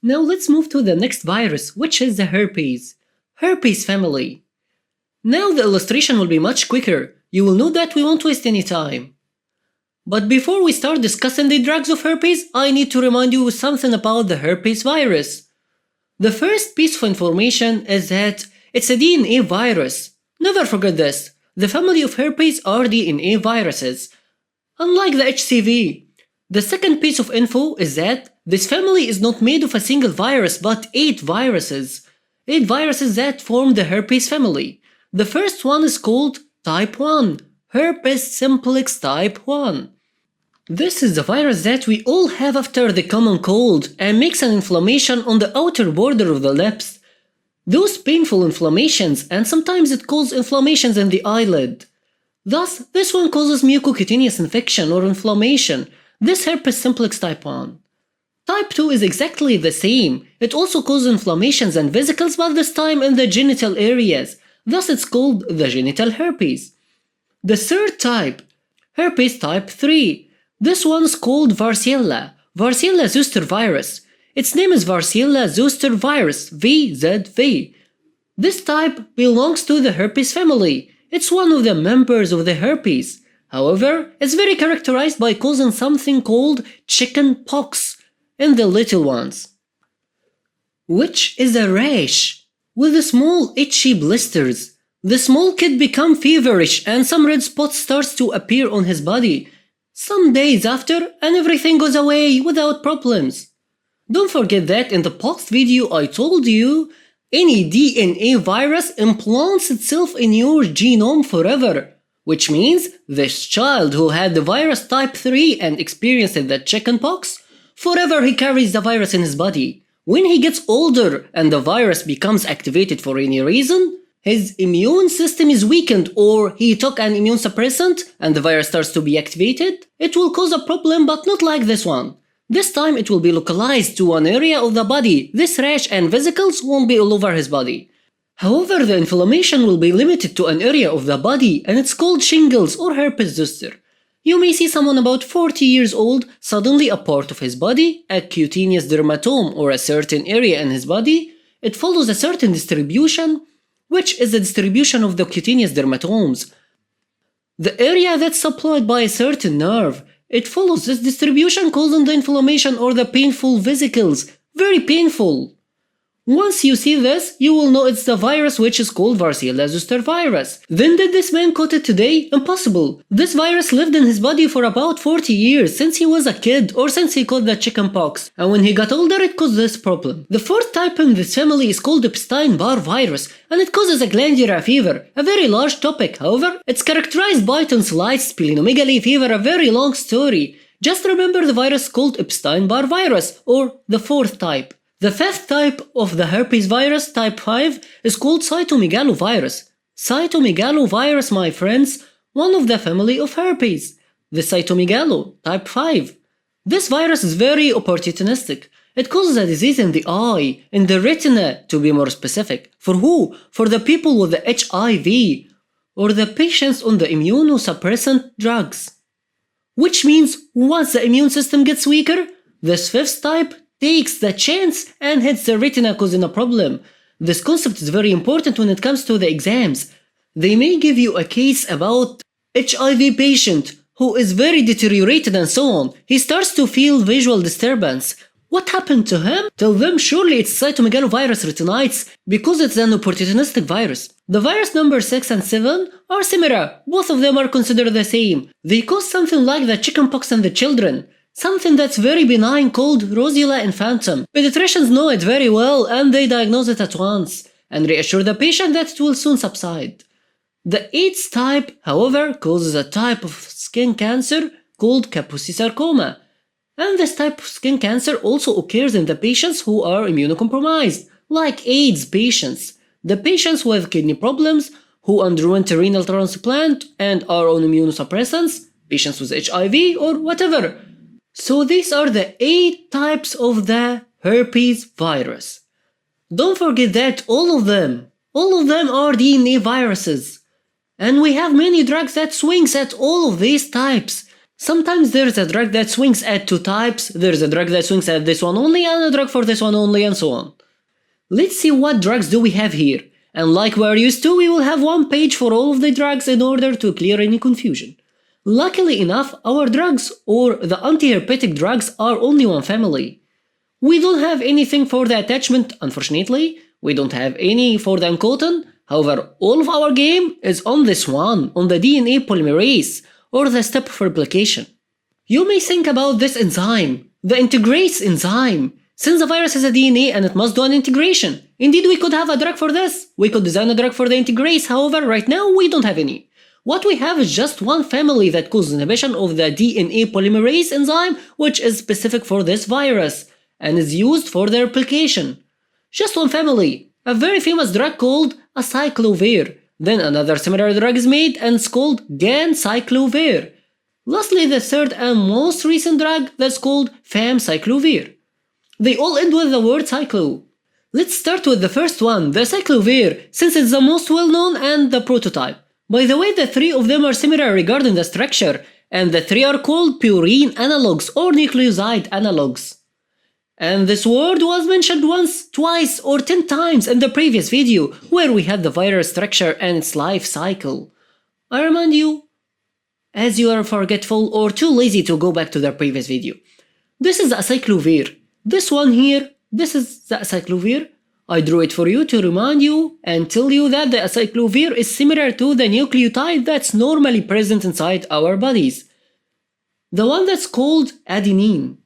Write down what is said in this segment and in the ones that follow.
Now let's move to the next virus, which is the herpes. Herpes family. Now the illustration will be much quicker. You will know that we won't waste any time. But before we start discussing the drugs of herpes, I need to remind you something about the herpes virus. The first piece of information is that it's a DNA virus. Never forget this. The family of herpes are DNA viruses, unlike the HCV. The second piece of info is that this family is not made of a single virus but 8 viruses. 8 viruses that form the herpes family. The first one is called type 1, herpes simplex type 1. This is the virus that we all have after the common cold and makes an inflammation on the outer border of the lips. Those painful inflammations, and sometimes it causes inflammations in the eyelid. Thus, this one causes mucocutaneous infection or inflammation. This herpes simplex type 1. Type 2 is exactly the same. It also causes inflammations and vesicles, but this time in the genital areas. Thus it's called the genital herpes. The third type, herpes type 3. This one's called Varicella zoster virus. Its name is Varicella zoster virus, VZV. This type belongs to the herpes family. It's one of the members of the herpes. However, it's very characterized by causing something called chicken pox in the little ones, which is a rash with small itchy blisters. The small kid becomes feverish and some red spots starts to appear on his body. Some days after, and everything goes away without problems. Don't forget that in the past video I told you, any DNA virus implants itself in your genome forever, which means this child who had the virus type 3 and experienced the chickenpox, forever he carries the virus in his body. When he gets older and the virus becomes activated for any reason, his immune system is weakened or he took an immune suppressant and the virus starts to be activated, it will cause a problem, but not like this one. This time it will be localized to one area of the body. This rash and vesicles won't be all over his body. However, the inflammation will be limited to an area of the body and it's called shingles or herpes zoster. You may see someone about 40 years old, suddenly a part of his body, a cutaneous dermatome or a certain area in his body, it follows a certain distribution, which is the distribution of the cutaneous dermatomes. The area that's supplied by a certain nerve, it follows this distribution causing the inflammation or the painful vesicles. Very painful. Once you see this, you will know it's the virus which is called Varicella zoster virus. Then did this man caught it today? Impossible. This virus lived in his body for about 40 years, since he was a kid or since he caught the chickenpox. And when he got older, it caused this problem. The fourth type in this family is called Epstein-Barr virus, and it causes a glandular fever, a very large topic. However, it's characterized by tonsillitis, splenomegaly, fever, a very long story. Just remember the virus called Epstein-Barr virus, or the fourth type. The fifth type of the herpes virus, type 5, is called cytomegalovirus. Cytomegalovirus, my friends, one of the family of herpes. The cytomegalo, type 5. This virus is very opportunistic. It causes a disease in the eye, in the retina to be more specific. For who? For the people with the HIV, or the patients on the immunosuppressant drugs. Which means once the immune system gets weaker, this fifth type takes the chance and hits the retina causing a problem. This concept is very important when it comes to the exams. They may give you a case about HIV patient who is very deteriorated and so on. He starts to feel visual disturbance. What happened to him? Tell them surely it's cytomegalovirus retinitis because it's an opportunistic virus. The virus number 6 and 7 are similar. Both of them are considered the same. They cause something like the chickenpox in the children. Something that's very benign called Rosella infantum. Pediatricians know it very well and they diagnose it at once and reassure the patient that it will soon subside. The 8th type, however, causes a type of skin cancer called Kaposi sarcoma. And this type of skin cancer also occurs in the patients who are immunocompromised, like AIDS patients, the patients with kidney problems who underwent a renal transplant and are on immunosuppressants, patients with HIV or whatever. So these are the 8 types of the herpes virus. Don't forget that all of them are DNA viruses. And we have many drugs that swings at all of these types. Sometimes there's a drug that swings at two types, there's a drug that swings at this one only, and a drug for this one only, and so on. Let's see what drugs do we have here, and like we are used to, we will have one page for all of the drugs in order to clear any confusion. Luckily enough, our drugs, or the anti-herpetic drugs, are only one family. We don't have anything for the attachment, unfortunately, we don't have any for the uncoaten, however, all of our game is on this one, on the DNA polymerase, or the step of replication. You may think about this enzyme, the integrase enzyme, since the virus has a DNA and it must do an integration. Indeed, we could have a drug for this. We could design a drug for the integrase, however, right now we don't have any. What we have is just one family that causes inhibition of the DNA polymerase enzyme, which is specific for this virus, and is used for the replication. Just one family, a very famous drug called acyclovir. Then another similar drug is made and it's called ganciclovir. Lastly, the third and most recent drug that's called famciclovir. They all end with the word cyclo. Let's start with the first one, the acyclovir, since it's the most well known and the prototype. By the way, the three of them are similar regarding the structure, and the three are called purine analogs or nucleoside analogs. And this word was mentioned once, twice, or 10 times in the previous video, where we had the virus structure and its life cycle. I remind you, as you are forgetful or too lazy to go back to the previous video. This is the acyclovir. This one here, this is the acyclovir. I drew it for you to remind you and tell you that the acyclovir is similar to the nucleotide that's normally present inside our bodies. The one that's called adenine.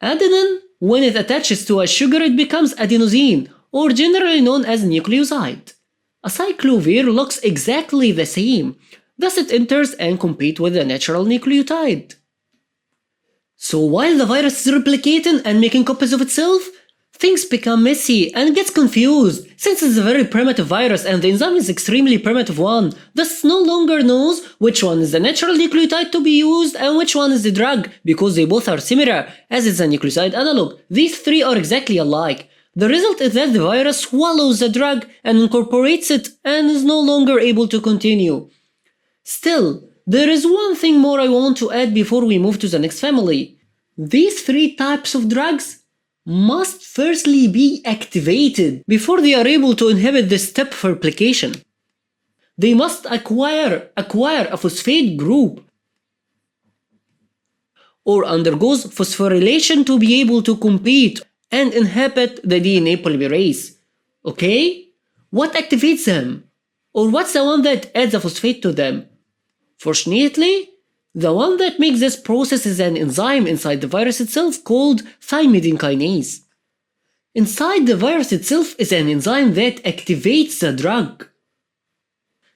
Adenine, when it attaches to a sugar, it becomes adenosine, or generally known as nucleoside. Acyclovir looks exactly the same, thus it enters and competes with the natural nucleotide. So while the virus is replicating and making copies of itself, things become messy and gets confused, since it's a very primitive virus and the enzyme is extremely primitive one, thus no longer knows which one is the natural nucleotide to be used and which one is the drug, because they both are similar, as it's a nucleoside analog. These three are exactly alike. The result is that the virus swallows the drug and incorporates it and is no longer able to continue. Still, there is one thing more I want to add before we move to the next family. These three types of drugs must firstly be activated before they are able to inhibit this step of replication. They must acquire a phosphate group or undergoes phosphorylation to be able to compete and inhibit the DNA polymerase. Okay? What activates them? Or what's the one that adds a phosphate to them? Fortunately, the one that makes this process is an enzyme inside the virus itself called thymidine kinase. Inside the virus itself is an enzyme that activates the drug.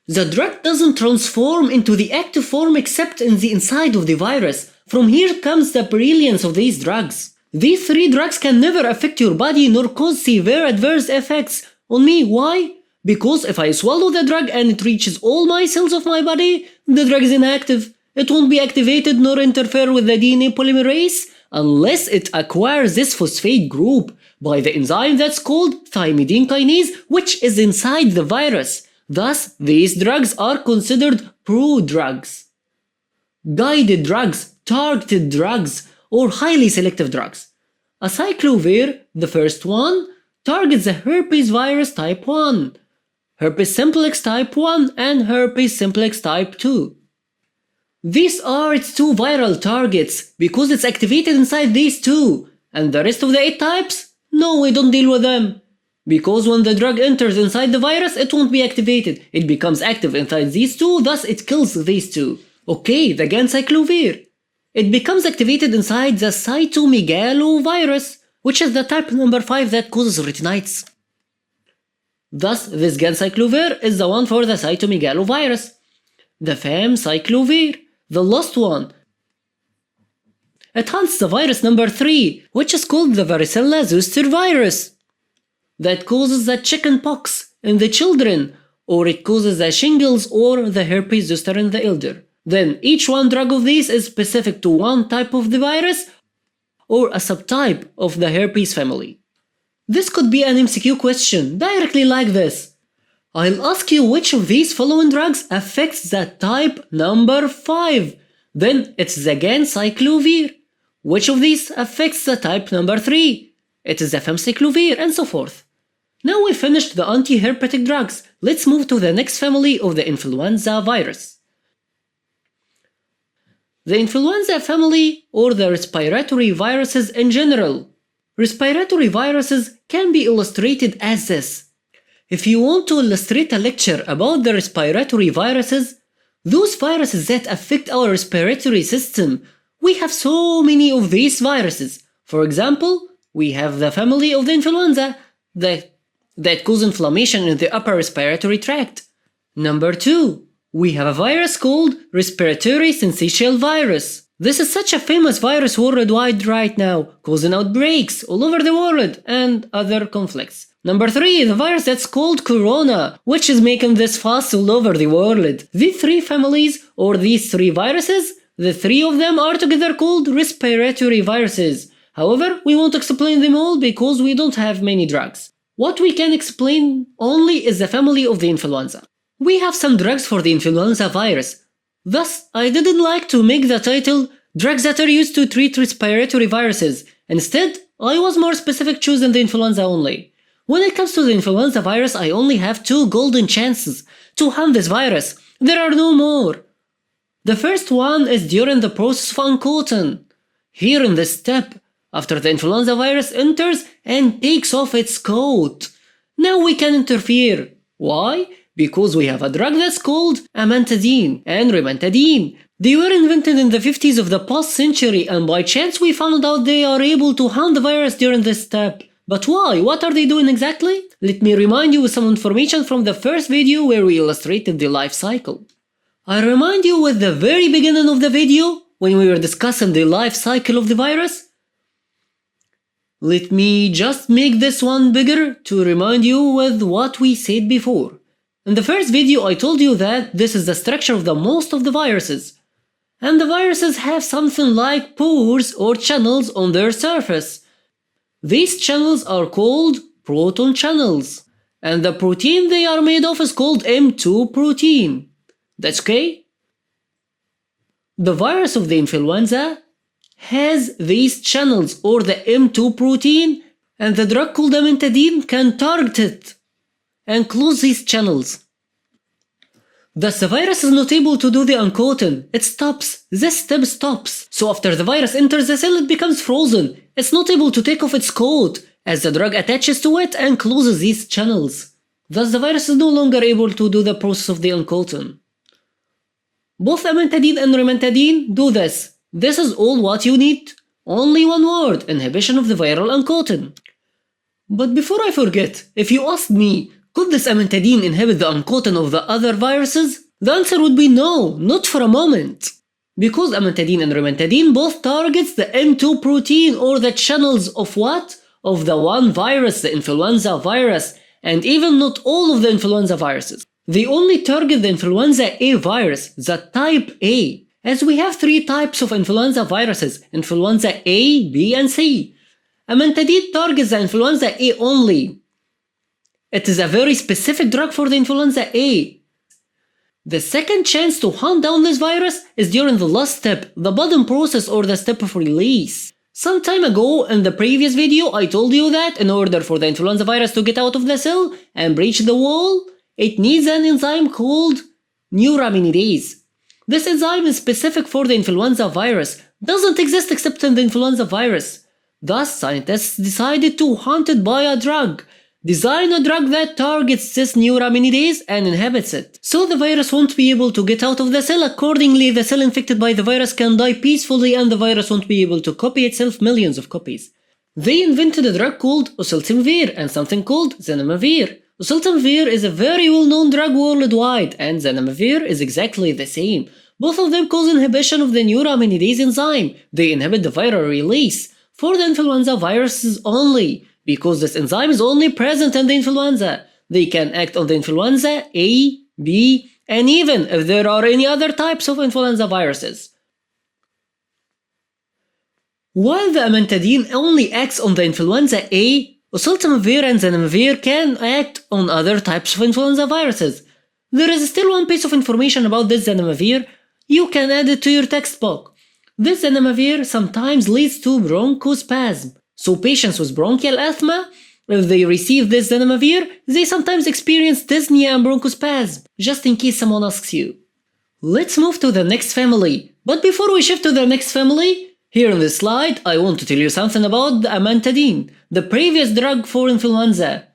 The drug doesn't transform into the active form except in the inside of the virus. From here comes the brilliance of these drugs. These three drugs can never affect your body nor cause severe adverse effects on me. Why? Because if I swallow the drug and it reaches all my cells of my body, the drug is inactive. It won't be activated nor interfere with the DNA polymerase unless it acquires this phosphate group by the enzyme that's called thymidine kinase, which is inside the virus. Thus, these drugs are considered prodrugs, guided drugs, targeted drugs, or highly selective drugs. Acyclovir, the first one, targets the herpes virus type 1, herpes simplex type 1, and herpes simplex type 2. These are its two viral targets because it's activated inside these two, and the rest of the 8 types? No, we don't deal with them. Because when the drug enters inside the virus, it won't be activated. It becomes active inside these two, thus it kills these two. Okay, the ganciclovir. It becomes activated inside the cytomegalovirus, which is the type number 5 that causes retinitis. Thus, this ganciclovir is the one for the cytomegalovirus. The famciclovir, the last one. It hunts the virus number 3, which is called the varicella zoster virus, that causes the chicken pox in the children, or it causes the shingles or the herpes zoster in the elder. Then each one drug of these is specific to one type of the virus or a subtype of the herpes family. This could be an MCQ question, directly like this. I'll ask you which of these following drugs affects the type number 5, Then it's the ganciclovir. Which of these affects the type number 3? It is the famciclovir, and so forth. Now we finished the anti-herpetic drugs. Let's move to the next family of the influenza virus. The influenza family, or the respiratory viruses in general. Respiratory viruses can be illustrated as this. If you want to illustrate a lecture about the respiratory viruses, those viruses that affect our respiratory system, we have so many of these viruses. For example, we have the family of the influenza that cause inflammation in the upper respiratory tract. Number 2, we have a virus called respiratory syncytial virus. This is such a famous virus worldwide right now, causing outbreaks all over the world and other conflicts. Number 3, the virus that's called corona, which is making this fuss all over the world. These 3 families, or these 3 viruses, the 3 of them are together called respiratory viruses. However, we won't explain them all because we don't have many drugs. What we can explain only is the family of the influenza. We have some drugs for the influenza virus. Thus, I didn't like to make the title Drugs that are used to treat respiratory viruses. Instead, I was more specific, choosing the influenza only. When it comes to the influenza virus, I only have 2 golden chances to hunt this virus. There are no more. The first one is during the process of uncoating. Here in this step, after the influenza virus enters and takes off its coat. Now we can interfere. Why? Because we have a drug that's called amantadine and rimantadine. They were invented in the 50s of the past century, and by chance we found out they are able to hunt the virus during this step. But why? What are they doing exactly? Let me remind you with some information from the first video where we illustrated the life cycle. I remind you with the very beginning of the video when we were discussing the life cycle of the virus. Let me just make this one bigger to remind you with what we said before. In the first video I told you that this is the structure of the most of the viruses. And the viruses have something like pores or channels on their surface. These channels are called proton channels. And the protein they are made of is called M2 protein. That's okay? The virus of the influenza has these channels, or the M2 protein, and the drug called amantadine can target it and close these channels. Thus the virus is not able to do the uncoating. It stops. This step stops. So after the virus enters the cell, it becomes frozen. It's not able to take off its coat as the drug attaches to it and closes these channels. Thus the virus is no longer able to do the process of the uncoating. Both amantadine and rimantadine do this. This is all what you need. Only one word: inhibition of the viral uncoating. But before I forget, if you asked me, could this amantadine inhibit the uncoating of the other viruses? The answer would be no, not for a moment. Because amantadine and rimantadine both targets the M2 protein, or the channels of what? Of the one virus, the influenza virus, and even not all of the influenza viruses. They only target the influenza A virus, the type A, as we have 3 types of influenza viruses: influenza A, B, and C. Amantadine targets the influenza A only. It is a very specific drug for the influenza A. The second chance to hunt down this virus is during the last step, the budding process, or the step of release. Some time ago in the previous video I told you that in order for the influenza virus to get out of the cell and breach the wall, it needs an enzyme called neuraminidase. This enzyme is specific for the influenza virus, doesn't exist except in the influenza virus. Thus, scientists decided to hunt it by a drug. Design a drug that targets this neuraminidase and inhibits it. So the virus won't be able to get out of the cell. Accordingly, the cell infected by the virus can die peacefully, and the virus won't be able to copy itself millions of copies. They invented a drug called oseltamivir and something called zanamivir. Oseltamivir is a very well-known drug worldwide, and zanamivir is exactly the same. Both of them cause inhibition of the neuraminidase enzyme. They inhibit the viral release for the influenza viruses only, because this enzyme is only present in the influenza. They can act on the influenza A, B, and even if there are any other types of influenza viruses. While the amantadine only acts on the influenza A, oseltamivir and zanamivir can act on other types of influenza viruses. There is still one piece of information about this zanamivir. you can add it to your textbook. This zanamivir sometimes leads to bronchospasm. So patients with bronchial asthma, if they receive this zanamivir, they sometimes experience dyspnea and bronchospasm, just in case someone asks you. Let's move to the next family. But before we shift to the next family, here on this slide, I want to tell you something about the amantadine, the previous drug for influenza.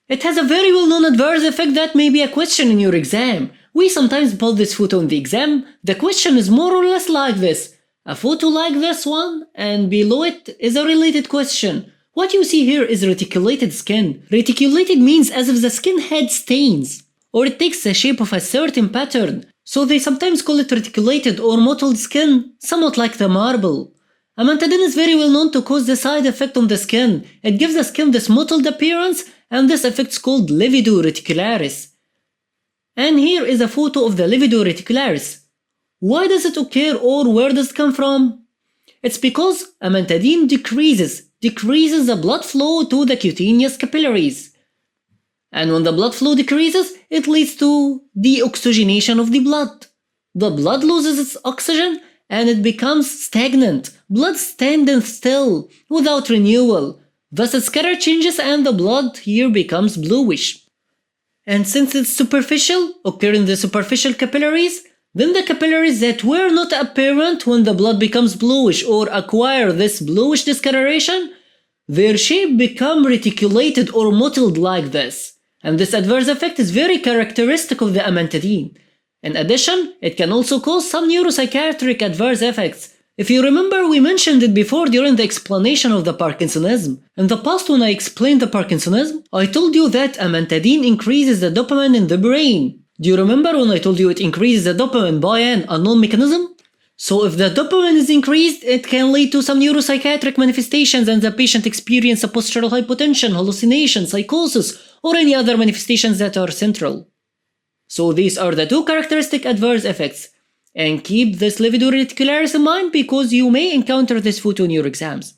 It has a very well-known adverse effect that may be a question in your exam. We sometimes put this photo in the exam. The question is more or less like this. A photo like this one, and below it is a related question. What you see here is reticulated skin. Reticulated means as if the skin had stains, or it takes the shape of a certain pattern. So they sometimes call it reticulated or mottled skin, somewhat like the marble. Amantadine is very well known to cause the side effect on the skin. It gives the skin this mottled appearance, and this effect is called livido reticularis. And here is a photo of the livido reticularis. Why does it occur, or where does it come from? It's because amantadine decreases the blood flow to the cutaneous capillaries. And when the blood flow decreases, it leads to deoxygenation of the blood. The blood loses its oxygen and it becomes stagnant. Blood standing still, without renewal. Thus its color changes and the blood here becomes bluish. And since it's superficial, occur in the superficial capillaries, then the capillaries that were not apparent when the blood becomes bluish or acquire this bluish discoloration, their shape become reticulated or mottled like this. And this adverse effect is very characteristic of the amantadine. In addition, it can also cause some neuropsychiatric adverse effects. If you remember, we mentioned it before during the explanation of the Parkinsonism. In the past, when I explained the Parkinsonism, I told you that amantadine increases the dopamine in the brain. Do you remember when I told you it increases the dopamine by an unknown mechanism? So if the dopamine is increased, it can lead to some neuropsychiatric manifestations and the patient experience a postural hypotension, hallucination, psychosis, or any other manifestations that are central. So these are the two characteristic adverse effects. And keep this livido reticularis in mind because you may encounter this photo in your exams.